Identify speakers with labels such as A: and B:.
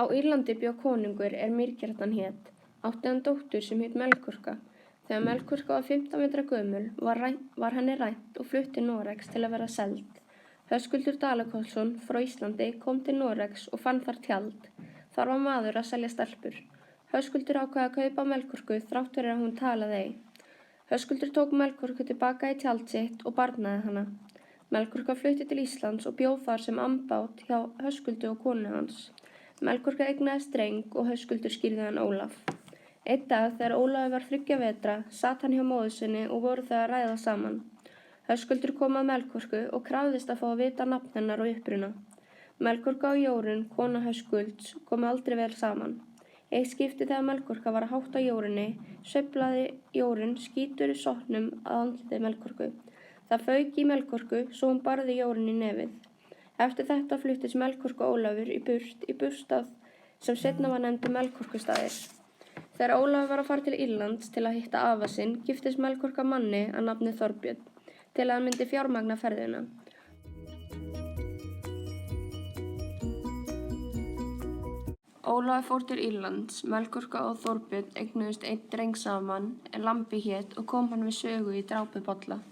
A: Á Írlandi bjó konungur Mýrkjartan hét. Átti hann dóttur sem hét Melkorka. Þegar Melkorka var 15 vetra gömul var henni rænt og flutt til Noregs til að vera seld. Höskuldur Dalakotsson frá Íslandi kom til Noregs og fann þar tjald. Þar var maður að selja stelpur. Höskuldur ákvað að kaupa Melkorku þrátt fyrir að hún talaði ei. Höskuldur tók Melkorku tilbaka í tjald sitt og barnaði hana. Melkorka flutti til Íslands og bjó þar sem ambát hjá Höskuldi og konu hans. Melkorka eignaðist dreng og Höskuldur skírði hann Ólaf. Einn dag þegar Ólafur var 3 vetra sat hann hjá móður sinni og voru þau að ræða saman. Höskuldur kom að Melkorku og krafðist að fá að vita nafn hennar og uppruna. Melkorka og Jórunn, kona Höskulds, komu aldrei vel saman. Eitt skipti þegar Melkorka var að hátta Jórunni, sveiflaði Jórunn skítur í sokknum að andliti Melkorku. Það fauk í Melkorku svo hún barði Jórunn í nefið. Eftir þetta fluttist Melkorka og Ólafur í bústað sem seinna var nefndur Melkorkustaðir. Þegar Ólafur var að fara til Írlands til að hitta afa sinn, giftist Melkorka manni að nafni Þorbjörn til að hann myndi fjármagna ferðina. Ólafur fór til Írlands. Melkorka og Þorbjörn eignuðust einn dreng saman Lambi hét og kom hann við sögu í Drápubolla.